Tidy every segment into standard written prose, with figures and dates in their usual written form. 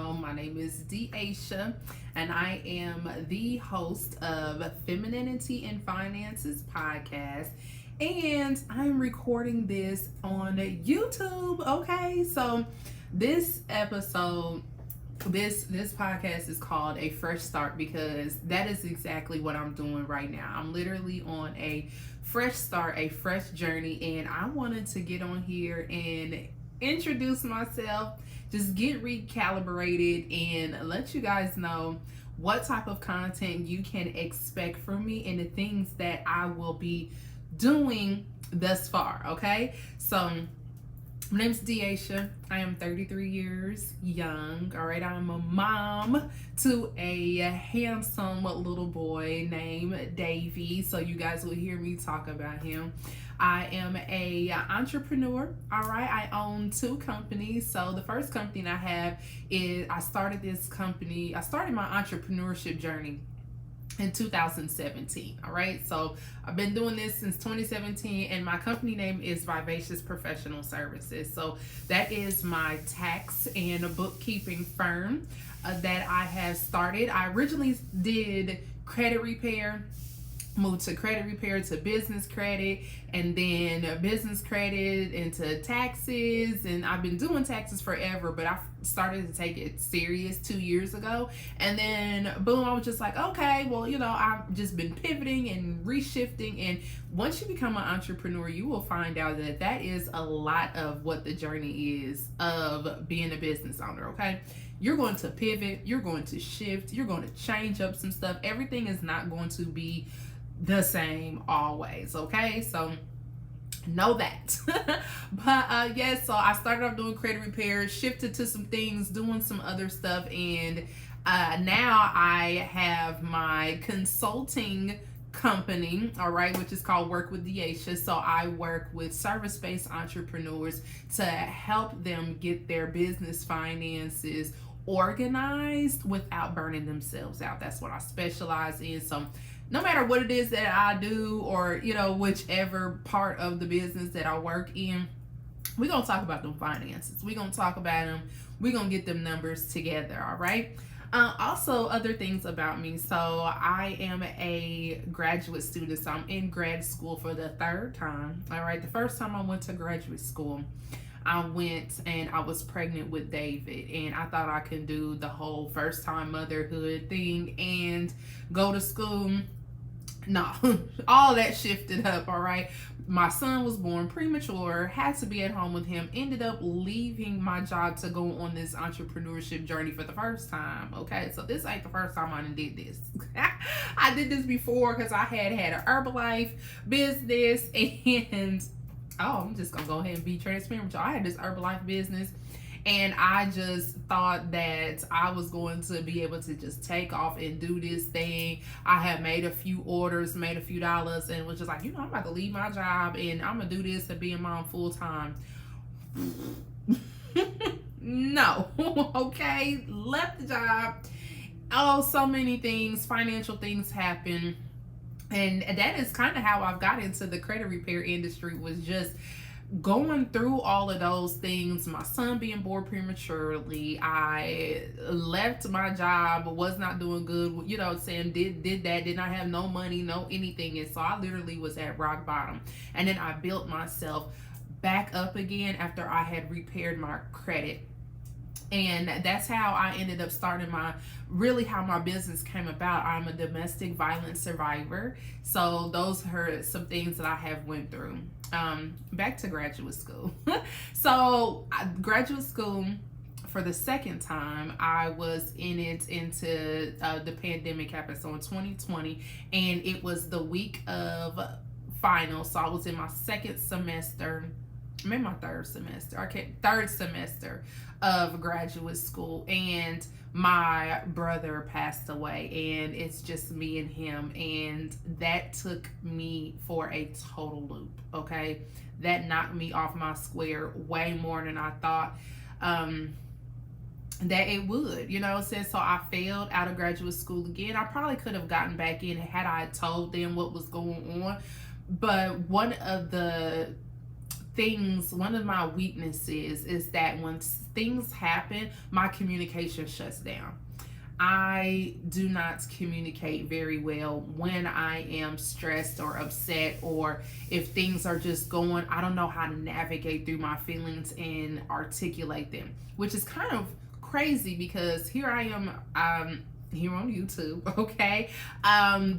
know, my name is Deasia, and I am the host of Femininity and Finances podcast. And I'm recording this on YouTube. Okay, so this episode, this podcast is called A Fresh Start because that is exactly what I'm doing right now. I'm literally on a fresh start, a fresh journey, and I wanted to get on here and introduce myself, just get recalibrated, and let you guys know what type of content you can expect from me and the things that I will be doing thus far. Okay, so my name's Deasia. I am 33 years young. All right, I'm a mom to a handsome little boy named Davy. So you guys will hear me talk about him. I am a entrepreneur. All right, I own two companies. So the first company I have is I started my entrepreneurship journey in 2017. All right, so I've been doing this since 2017, and my company name is Vivacious Professional Services. So that is my tax and bookkeeping firm that I have started. I originally did credit repair, moved to credit repair to business credit, and then business credit into taxes. And I've been doing taxes forever, but I started to take it serious 2 years ago. And then boom, I was just like, okay, well, I've just been pivoting and reshifting. And once you become an entrepreneur, you will find out that that is a lot of what the journey is of being a business owner. Okay, you're going to pivot, you're going to shift, you're going to change up some stuff. Everything is not going to be the same always. Okay, so know that. But yes, so I started off doing credit repair, shifted to some things, doing some other stuff, and now I have my consulting company, all right, which is called Work with Deasia. So I work with service-based entrepreneurs to help them get their business finances organized without burning themselves out. That's what I specialize in. So no matter what it is that I do, or whichever part of the business that I work in, we're gonna talk about them finances. We're gonna talk about them. We're gonna get them numbers together. All right. Also, other things about me. So I am a graduate student. So I'm in grad school for the third time. All right. The first time I went to graduate school, I went and I was pregnant with David, and I thought I could do the whole first time motherhood thing and go to school. No, all that shifted up. All right, my son was born premature, had to be at home with him, ended up leaving my job to go on this entrepreneurship journey for the first time. Okay, so this ain't the first time I did this. I did this before because I had an Herbalife business, and I'm just gonna go ahead and be transparent with y'all. I had this Herbalife business, and I just thought that I was going to be able to just take off and do this thing. I had made a few orders, made a few dollars, and was just like, I'm about to leave my job and I'm gonna do this and be a mom full time. No, okay, left the job. Oh, so many things, financial things happen. And that is kind of how I've got into the credit repair industry, was just going through all of those things. My son being born prematurely, I left my job, was not doing good, saying did that, did not have no money, no anything. And so I literally was at rock bottom. And then I built myself back up again after I had repaired my credit. And that's how I ended up starting how my business came about. I'm a domestic violence survivor. So those are some things that I have went through. Back to graduate school. So graduate school, for the second time, I was into the pandemic happened. So in 2020, and it was the week of finals. So I was in my second semester, maybe my third semester of graduate school, and my brother passed away, and it's just me and him, and that took me for a total loop. Okay, that knocked me off my square way more than I thought that it would, so I failed out of graduate school again. I probably could have gotten back in had I told them what was going on, but one of the things, one of my weaknesses is that when things happen, my communication shuts down. I do not communicate very well when I am stressed or upset, or if things are just going, I don't know how to navigate through my feelings and articulate them, which is kind of crazy because here I am, here on YouTube, okay,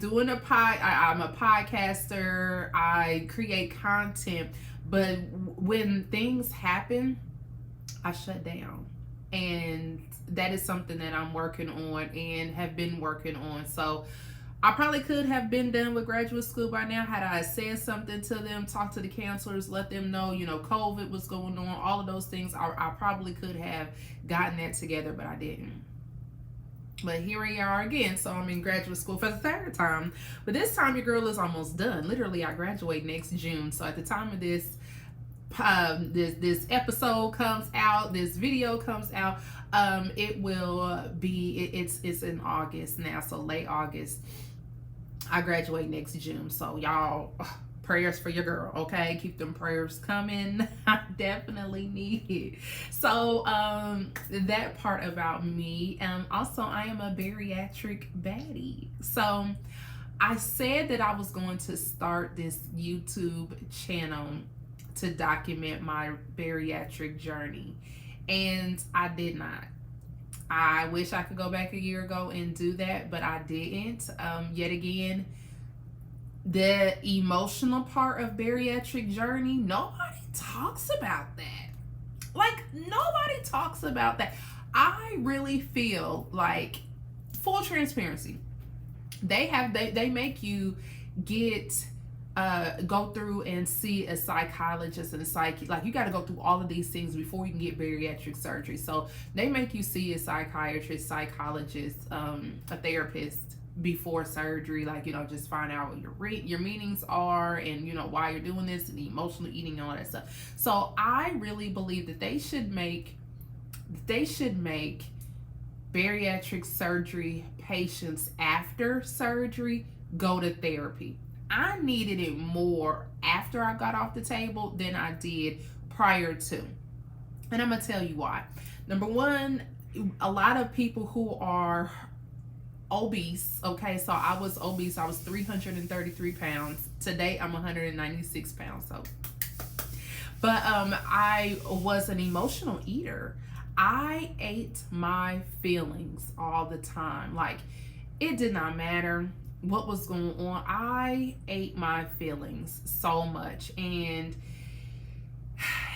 doing I'm a podcaster, I create content, but when things happen, I shut down. And that is something that I'm working on and have been working on. So I probably could have been done with graduate school by now had I said something to them, talked to the counselors, let them know, COVID was going on, all of those things. I probably could have gotten that together, but I didn't. But here we are again. So I'm in graduate school for the third time. But this time your girl is almost done. Literally, I graduate next June. So at the time of this episode comes out, this video comes out, it will be, it's in August now, so late August. I graduate next June. So y'all, prayers for your girl, okay? Keep them prayers coming. I definitely need it. So that part about me. Also, I am a bariatric baddie. So I said that I was going to start this YouTube channel to document my bariatric journey, and I did not. I wish I could go back a year ago and do that, but I didn't. Yet again, the emotional part of bariatric journey, nobody talks about that. Like, nobody talks about that. I really feel like, full transparency, they make you get go through and see a psychologist and a psychic. Like, you got to go through all of these things before you can get bariatric surgery. So they make you see a psychiatrist, psychologist, a therapist before surgery. Like, just find out what your meanings are, and why you're doing this, and the emotional eating and all that stuff. So I really believe that they should make bariatric surgery patients after surgery go to therapy. I needed it more after I got off the table than I did prior to. And I'm going to tell you why. Number one, a lot of people who are obese, okay, so I was obese. I was 333 pounds. Today, I'm 196 pounds. So, but I was an emotional eater. I ate my feelings all the time. Like, it did not matter what was going on. I ate my feelings so much, and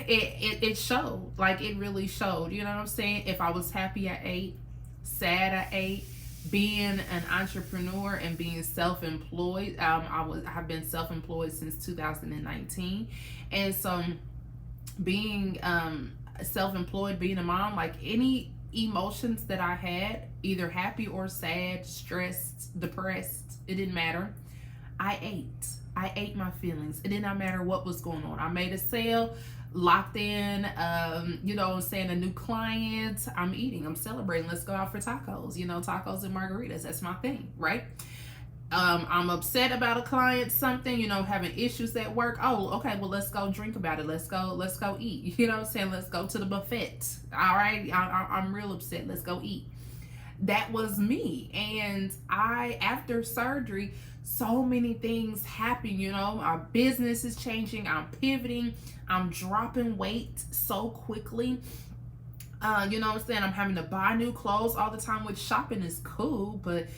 it showed. Like, it really showed. You know what I'm saying? If I was happy, I ate. Sad, I ate. Being an entrepreneur and being self-employed, I've been self-employed since 2019, and so being self-employed, being a mom, like, any emotions that I had, either happy or sad, stressed, depressed, it didn't matter. I ate my feelings. It did not matter what was going on. I made a sale, locked in, saying, a new client. I'm eating, I'm celebrating. Let's go out for tacos, tacos and margaritas. That's my thing, right? I'm upset about a client, something, having issues at work. Oh, okay, well, let's go drink about it. Let's go eat. You know what I'm saying? Let's go to the buffet. All right, I'm real upset. Let's go eat. That was me. And after surgery, so many things happen, our business is changing, I'm pivoting, I'm dropping weight so quickly. You know what I'm saying? I'm having to buy new clothes all the time, which shopping is cool, but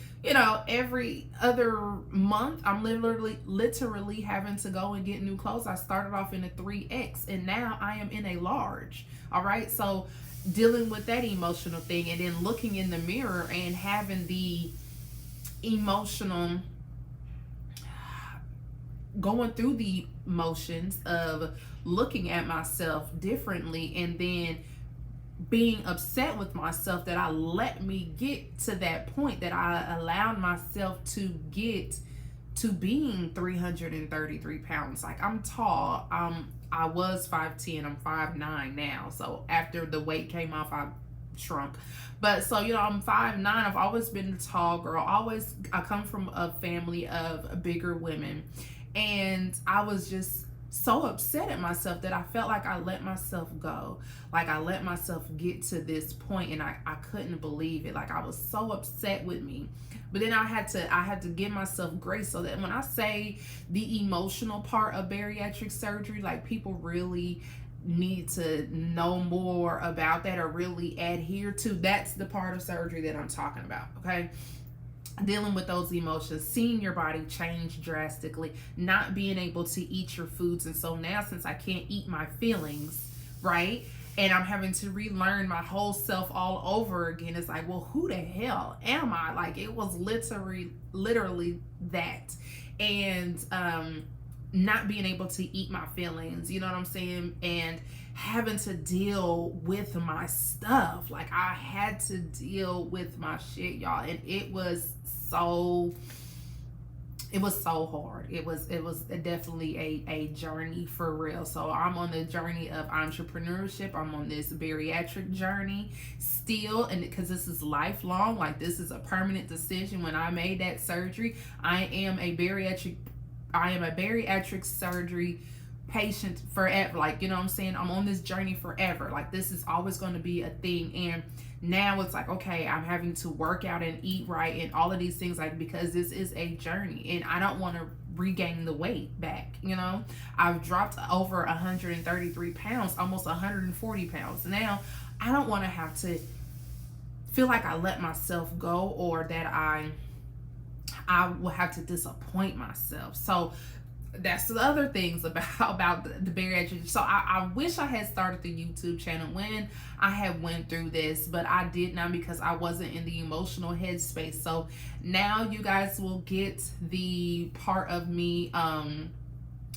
every other month I'm literally having to go and get new clothes. I started off in a 3X and now I am in a large. All right. So dealing with that emotional thing, and then looking in the mirror and having the emotional, going through the motions of looking at myself differently, and then being upset with myself that I let me get to that point, that I allowed myself to get to being 333 pounds. Like, I'm tall. I was 5'10", I'm 5'9" now. So after the weight came off, I shrunk. But so, I'm 5'9". I've always been a tall girl. I come from a family of bigger women. And I was just so upset at myself that I felt like I let myself go. Like I let myself get to this point and I couldn't believe it. Like I was so upset with me. But then I had to give myself grace, so that when I say the emotional part of bariatric surgery, like people really need to know more about that or really adhere to, that's the part of surgery that I'm talking about. Okay, dealing with those emotions, seeing your body change drastically, not being able to eat your foods. And so now, since I can't eat my feelings, right, and I'm having to relearn my whole self all over again, it's like, well, who the hell am I? Like, it was literally that. And not being able to eat my feelings, you know what I'm saying, and having to deal with my stuff. Like I had to deal with my shit, y'all, and it was so hard. It was definitely a journey for real. So I'm on the journey of entrepreneurship. I'm on this bariatric journey still, and because this is lifelong, like this is a permanent decision. When I made that surgery, I am a bariatric surgery patient forever. Like, you know what I'm saying? I'm on this journey forever. Like this is always going to be a thing. And now it's like, okay, I'm having to work out and eat right and all of these things, like, because this is a journey and I don't want to regain the weight back. You know, I've dropped over 133 pounds, almost 140 pounds. Now I don't want to have to feel like I let myself go, or that I will have to disappoint myself. So that's the other things about the bariatric. So I wish I had started the YouTube channel when I had went through this, but I did not, because I wasn't in the emotional headspace. So now you guys will get the part of me,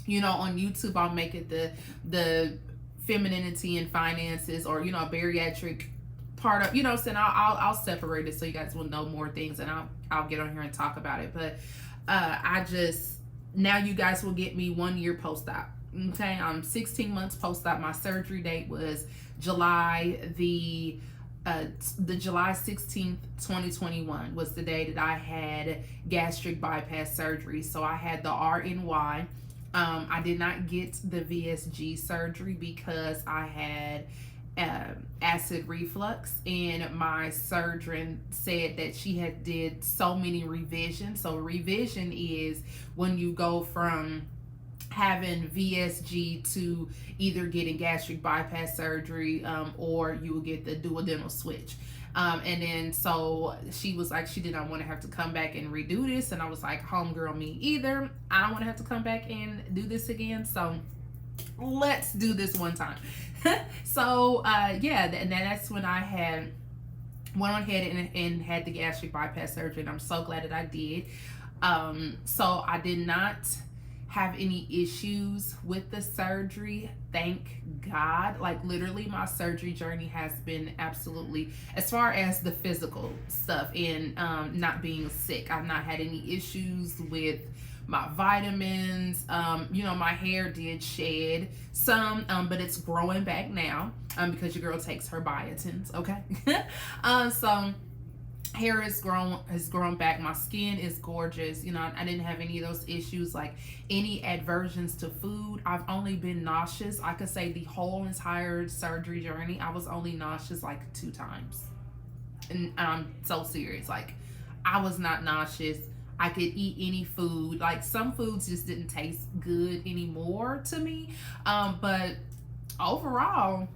you know, on YouTube. I'll make it the femininity and finances, or, you know, a bariatric part of, you know what I'm saying, I'll separate it so you guys will know more things, and I'll get on here and talk about it. But now you guys will get me 1 year post-op. Okay, I'm 16 months post-op. My surgery date was July 16th, 2021 was the day that I had gastric bypass surgery. So I had the RNY. I did not get the VSG surgery because I had acid reflux, and my surgeon said that she had did so many revisions. So revision is when you go from having VSG to either getting gastric bypass surgery, or you will get the duodenal switch. And then so she was like, she did not want to have to come back and redo this, and I was like, homegirl, me either. I don't want to have to come back and do this again, so let's do this one time. So yeah, and that's when I went on ahead and had the gastric bypass surgery, and I'm so glad that I did. So I did not have any issues with the surgery, thank God. Like literally my surgery journey has been absolutely, as far as the physical stuff and not being sick, I've not had any issues with my vitamins. You know, my hair did shed some, but it's growing back now, because your girl takes her biotins. Okay. So hair has grown back. My skin is gorgeous. You know, I didn't have any of those issues, like any aversions to food. I've only been nauseous, I could say, the whole entire surgery journey. I was only nauseous like 2 times, and I'm so serious. Like I was not nauseous. I could eat any food. Like some foods just didn't taste good anymore to me. But overall,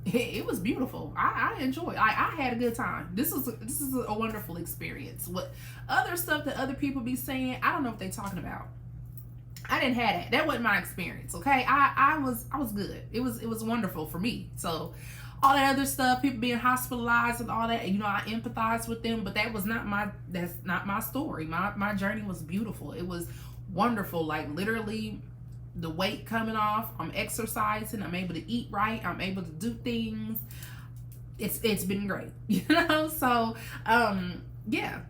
it was beautiful. I enjoyed. I had a good time. This is a wonderful experience. What other stuff that other people be saying, I don't know what they talking about. I didn't have that. That wasn't my experience. Okay, I was good. It was wonderful for me. So all that other stuff, people being hospitalized and all that, you know, I empathize with them, but that's not my story. My journey was beautiful. It was wonderful. Like literally the weight coming off, I'm exercising, I'm able to eat right, I'm able to do things. It's been great, you know. So yeah,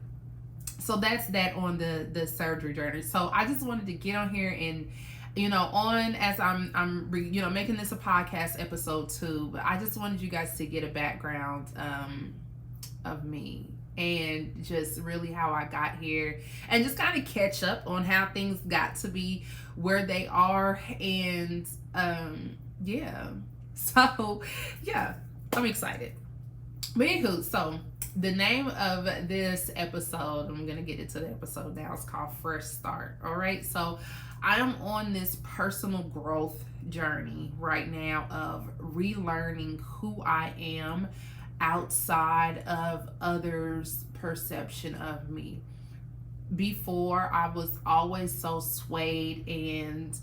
so that's that on the surgery journey. So I just wanted to get on here and, you know, as I'm you know, making this a podcast episode too, but I just wanted you guys to get a background of me and just really how I got here, and just kind of catch up on how things got to be where they are. And yeah, so yeah, I'm excited. But anywho, so the name of this episode, I'm gonna get into the episode now, it's called Fresh Start. All right, so I am on this personal growth journey right now of relearning who I am outside of others' perception of me. Before, I was always so swayed and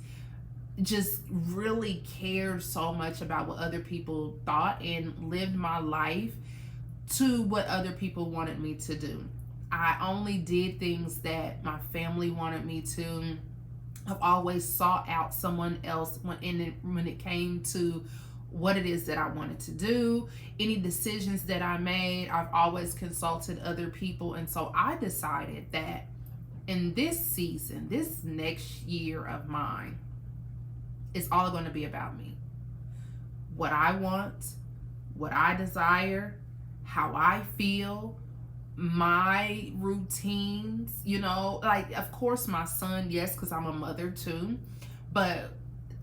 just really cared so much about what other people thought and lived my life to what other people wanted me to do. I only did things that my family wanted me to. I've always sought out someone else when it came to what it is that I wanted to do. Any decisions that I made, I've always consulted other people. And so I decided that in this season, this next year of mine, it's all going to be about me. What I want, what I desire, how I feel, my routines, like, of course, my son, yes, because I'm a mother too, but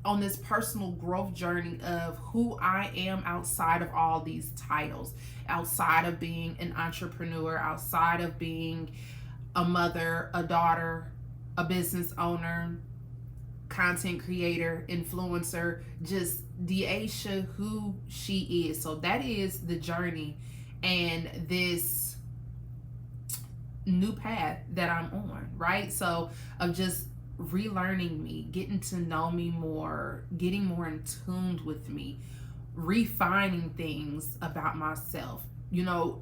on this personal growth journey of who I am outside of all these titles, outside of being an entrepreneur, outside of being a mother, a daughter, a business owner, content creator, influencer, just Deaisha, who she is. So that is the journey and this new path that I'm on, right? So of just relearning me, getting to know me more, getting more in tune with me, refining things about myself,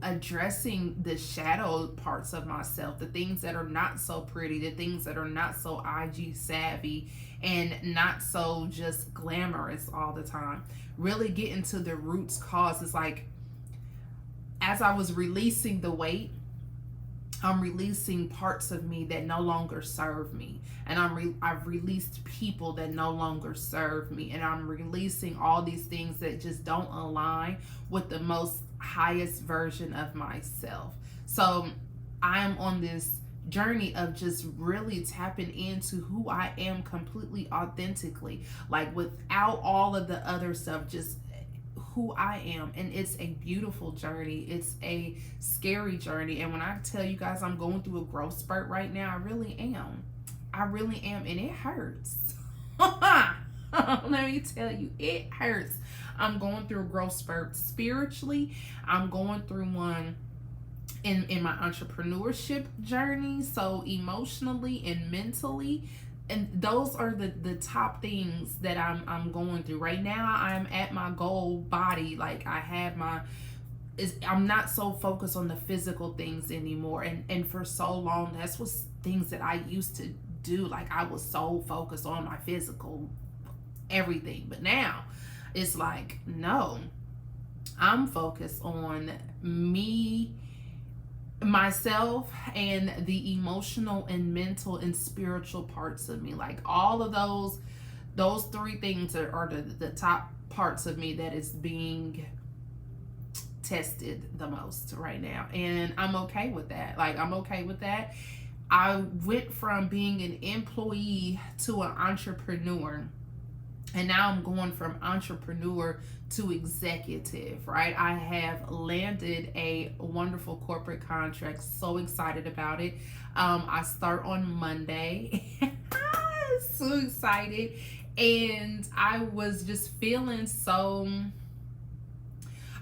addressing the shadow parts of myself, the things that are not so pretty, the things that are not so IG savvy and not so just glamorous all the time. Really get into the roots cause. It's like, as I was releasing the weight, I'm releasing parts of me that no longer serve me. And I've released people that no longer serve me. And I'm releasing all these things that just don't align with the most highest version of myself. So I am on this journey of just really tapping into who I am completely authentically, like without all of the other stuff, just who I am. And it's a beautiful journey. It's a scary journey. And when I tell you guys I'm going through a growth spurt right now, I really am. And it hurts. Let me tell you, it hurts. I'm going through a growth spurt spiritually. I'm going through one in my entrepreneurship journey, so emotionally and mentally. And those are the top things that I'm going through right now. I'm at my goal body. Like, I have I'm not so focused on the physical things anymore. And for so long, that's what things that I used to do. Like, I was so focused on my physical everything. But now it's like, no, I'm focused on me, myself, and the emotional and mental and spiritual parts of me. Like, all of those three things are the top parts of me that is being tested the most right now. And I'm okay with that. Like, I'm okay with that. I went from being an employee to an entrepreneur. And now I'm going from entrepreneur to executive, right? I have landed a wonderful corporate contract. So excited about it. I start on Monday. So excited. And I was just feeling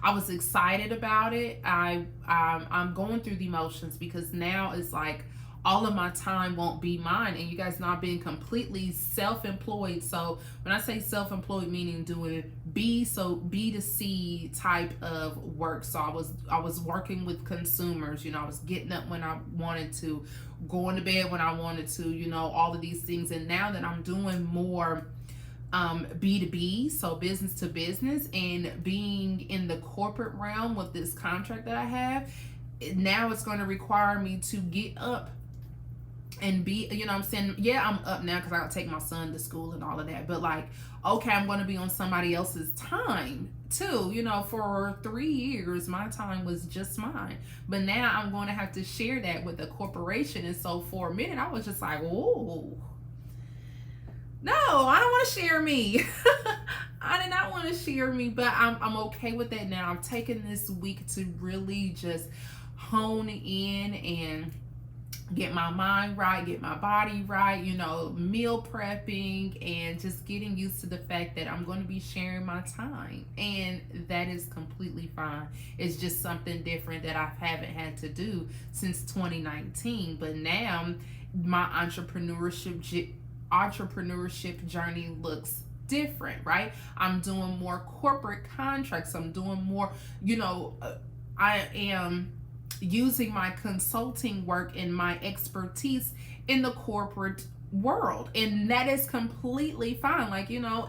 I was excited about it. I'm going through the emotions because now it's like all of my time won't be mine. And you guys know I've been completely self-employed. So when I say self-employed, meaning doing B to C type of work. So I was working with consumers. I was getting up when I wanted to, going to bed when I wanted to, all of these things. And now that I'm doing more B2B, so business to business, and being in the corporate realm with this contract that I have, now it's going to require me to get up and be, you know what I'm saying? Yeah, I'm up now because I gotta take my son to school and all of that. But like, okay, I'm gonna be on somebody else's time too. You know, for 3 years, my time was just mine. But now I'm going to have to share that with a corporation. And so for a minute, I was just like, oh, no, I don't want to share me. I did not want to share me, but I'm okay with that now. I'm taking this week to really just hone in and get my mind right, get my body right, you know, meal prepping, and just getting used to the fact that I'm going to be sharing my time. And that is completely fine. It's just something different that I haven't had to do since 2019. But now my entrepreneurship journey looks different, right? I'm doing more corporate contracts. I'm doing more, you know, I am using my consulting work and my expertise in the corporate world, and that is completely fine. Like, you know,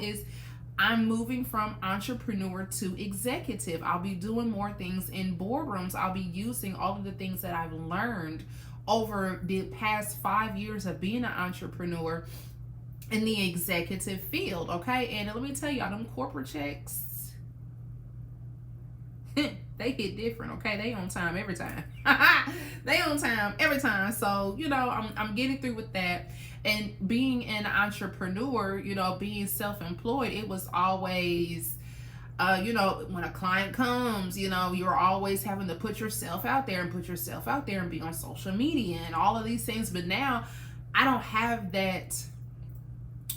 I'm moving from entrepreneur to executive. I'll be doing more things in boardrooms. I'll be using all of the things that I've learned over the past 5 years of being an entrepreneur in the executive field. Okay, and let me tell y'all, them corporate checks, they hit different. Okay, they on time every time. They on time every time. So, you know, I'm getting through with that. And being an entrepreneur, you know, being self-employed, it was always, you know, when a client comes, you know, you're always having to put yourself out there and be on social media and all of these things. But now I don't have that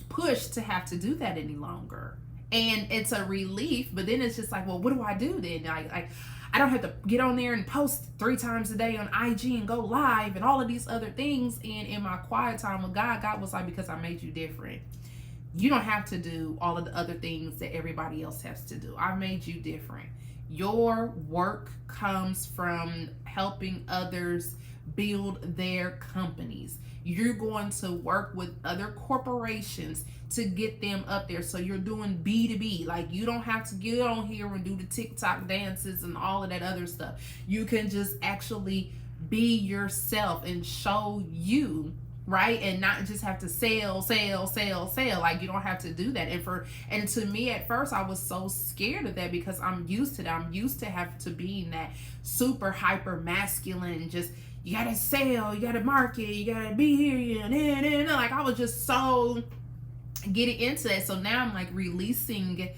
push to have to do that any longer. And it's a relief, but then it's just like, well, what do I do then? I don't have to get on there and post 3 times a day on IG and go live and all of these other things. And in my quiet time with God was like, because I made you different. You don't have to do all of the other things that everybody else has to do. I made you different. Your work comes from helping others build their companies. You're going to work with other corporations to get them up there. So you're doing B2B. Like, you don't have to get on here and do the TikTok dances and all of that other stuff. You can just actually be yourself and show you, right? And not just have to sell. Like, you don't have to do that. And to me at first, I was so scared of that because I'm used to that. I'm used to have to being that super hyper masculine, just you gotta sell, you gotta market, you gotta be here, like I was just so getting into that. So now I'm like releasing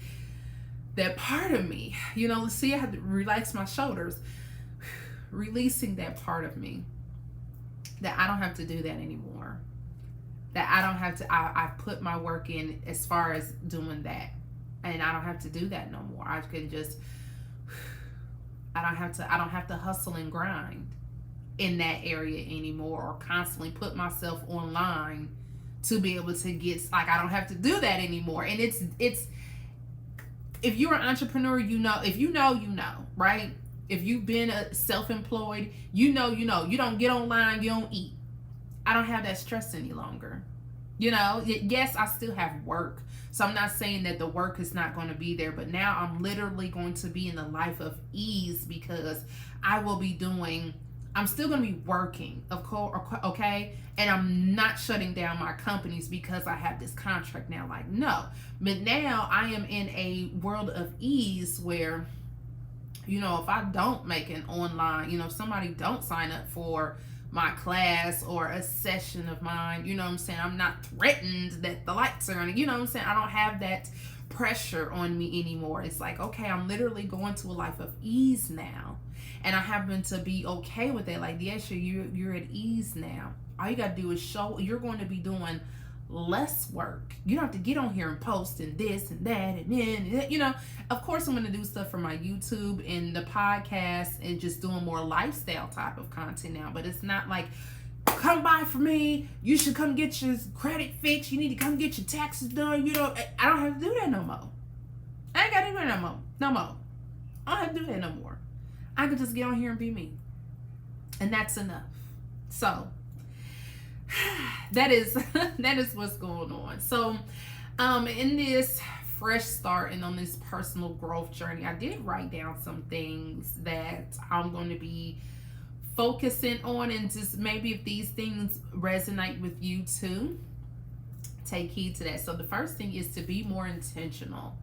that part of me, you know. See, I had to relax my shoulders, releasing that part of me, that I don't have to do that anymore, that I don't have to, I put my work in as far as doing that, and I don't have to do that no more. I can just, I don't have to hustle and grind in that area anymore, or constantly put myself online to be able to get, like, I don't have to do that anymore. And it's if you're an entrepreneur, you know, if you know, right? If you've been a self-employed, you know, you don't get online, you don't eat. I don't have that stress any longer. You know, yes, I still have work. So I'm not saying that the work is not going to be there, but now I'm literally going to be in a life of ease because I'm still going to be working, of course, okay? And I'm not shutting down my companies because I have this contract now. Like, no. But now I am in a world of ease where, you know, if I don't make an online, you know, if somebody don't sign up for my class or a session of mine, you know what I'm saying? I'm not threatened that the lights are on, you know what I'm saying? I don't have that pressure on me anymore. It's like, okay, I'm literally going to a life of ease now. And I happen to be okay with it. Like, yes, you're at ease now. All you got to do is show you're going to be doing less work. You don't have to get on here and post and this and that and then, you know. Of course, I'm going to do stuff for my YouTube and the podcast and just doing more lifestyle type of content now. But it's not like, come by for me. You should come get your credit fixed. You need to come get your taxes done. You know, I don't have to do that no more. I ain't got to do that no more. I don't have to do that no more. I could just get on here and be me. And that's enough. So that is what's going on. So in this fresh start and on this personal growth journey, I did write down some things that I'm going to be focusing on, and just maybe if these things resonate with you too, take heed to that. So the first thing is to be more intentional.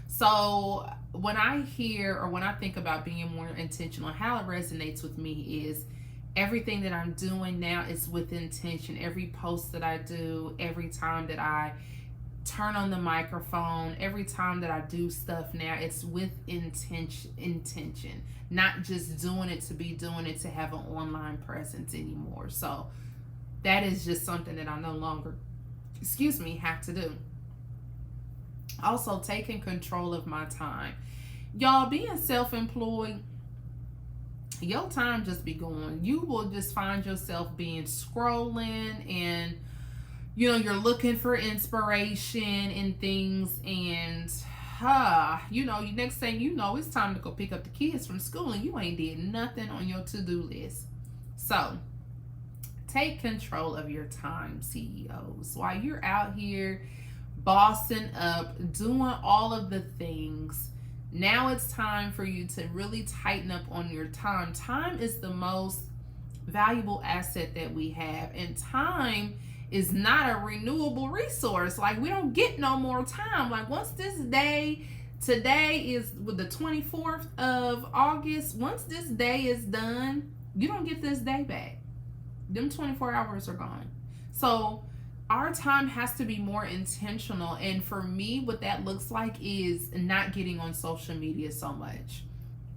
So when I hear or when I think about being more intentional, how it resonates with me is everything that I'm doing now is with intention. Every post that I do, every time that I turn on the microphone, every time that I do stuff now, it's with intention, not just doing it to be doing it to have an online presence anymore. So that is just something that I no longer have to do. Also, taking control of my time. Y'all, being self-employed, your time just be going. You will just find yourself being scrolling, and you're looking for inspiration and things, and next thing you know, it's time to go pick up the kids from school, and you ain't did nothing on your to-do list. So take control of your time, CEOs. While you're out here bossing up, doing all of the things, now it's time for you to really tighten up on your time. Time is the most valuable asset that we have, and time is not a renewable resource. Like, we don't get no more time. Like, once this day, today is with the 24th of August, once this day is done, you don't get this day back. Them 24 hours are gone. So our time has to be more intentional. And for me, what that looks like is not getting on social media so much.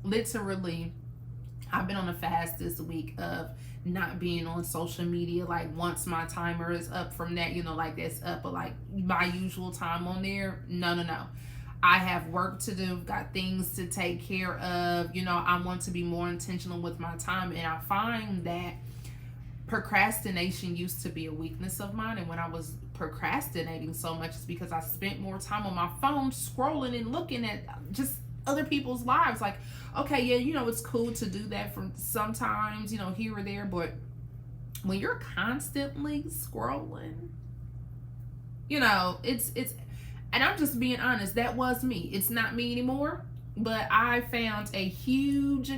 Literally, I've been on a fast this week of not being on social media. Like, once my timer is up from that, like that's up, but like my usual time on there, no. I have work to do, got things to take care of. I want to be more intentional with my time. And I find that procrastination used to be a weakness of mine. And when I was procrastinating so much, it's because I spent more time on my phone scrolling and looking at just other people's lives. Like, okay, yeah, it's cool to do that from sometimes, here or there. But when you're constantly scrolling, it's and I'm just being honest, that was me. It's not me anymore, but I found a huge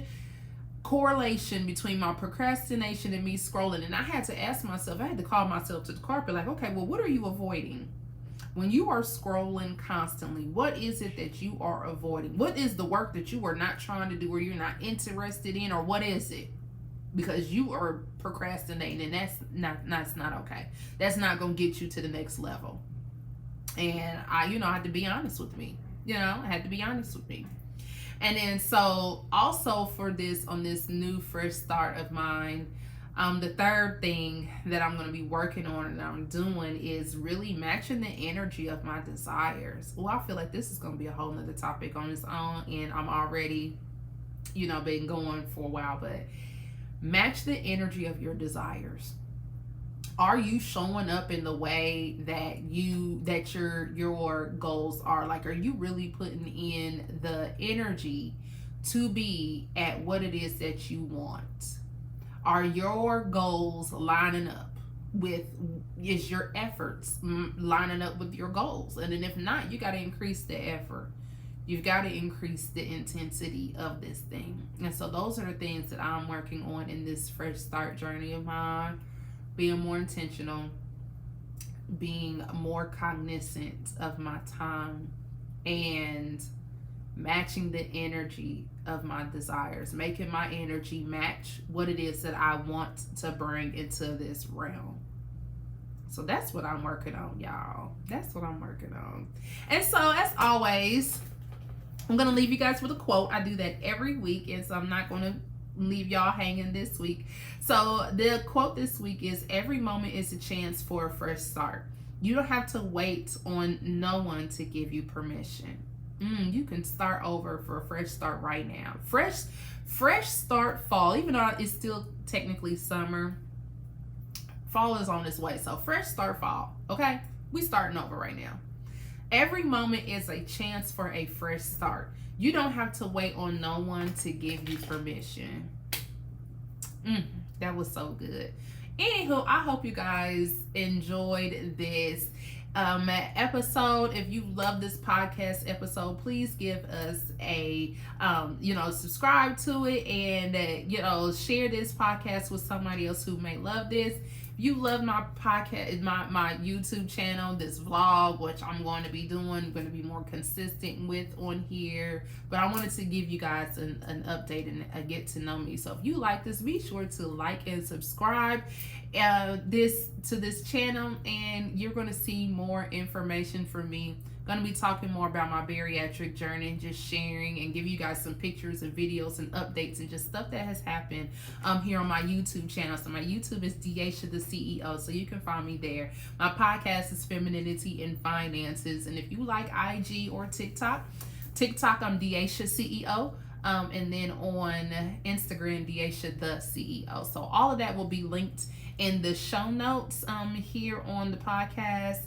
correlation between my procrastination and me scrolling. And I had to ask myself, I had to call myself to the carpet, like, okay, well, what are you avoiding? When you are scrolling constantly, what is it that you are avoiding? What is the work that you are not trying to do, or you're not interested in, or what is it? Because you are procrastinating, and that's not okay. That's not going to get you to the next level. And I had to be honest with me. I had to be honest with me. And then, so also for this, on this new fresh start of mine, the third thing that I'm going to be working on and I'm doing is really matching the energy of my desires. Well, I feel like this is going to be a whole nother topic on its own, and I'm already, been going for a while, but match the energy of your desires. Are you showing up in the way that your goals are? Like, are you really putting in the energy to be at what it is that you want? Are your goals lining up with, is your efforts lining up with your goals? And then if not, you got to increase the effort. You've got to increase the intensity of this thing. And so those are the things that I'm working on in this fresh start journey of mine. Being more intentional, being more cognizant of my time, and matching the energy of my desires, making my energy match what it is that I want to bring into this realm. So that's what I'm working on, y'all. That's what I'm working on. And so, as always, I'm going to leave you guys with a quote. I do that every week, and so I'm not going to leave y'all hanging this week. So the quote this week is, every moment is a chance for a fresh start. You don't have to wait on no one to give you permission. You can start over for a fresh start right now. Fresh start fall, even though it's still technically summer. Fall is on its way. So fresh start fall. Okay? We starting over right now. Every moment is a chance for a fresh start. You don't have to wait on no one to give you permission. That was so good. Anywho, I hope you guys enjoyed this. episode. If you love this podcast episode, please give us a subscribe to it, and share this podcast with somebody else who may love this. You love my podcast, my YouTube channel, this vlog, which I'm going to be doing. I'm going to be more consistent with on here. But I wanted to give you guys an update and a get to know me. So if you like this, be sure to like and subscribe to this channel, and you're going to see more information from me. Going to be talking more about my bariatric journey, and just sharing and give you guys some pictures and videos and updates and just stuff that has happened here on my YouTube channel. So my YouTube is Deaisha the CEO, so you can find me there. My podcast is Femininity in Finances, and if you like IG or TikTok, I'm Deaisha CEO. And then on Instagram, Deaisha the CEO. So all of that will be linked in the show notes here on the podcast.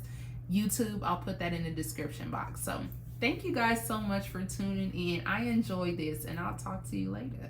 YouTube, I'll put that in the description box. So thank you guys so much for tuning in. I enjoyed this, and I'll talk to you later.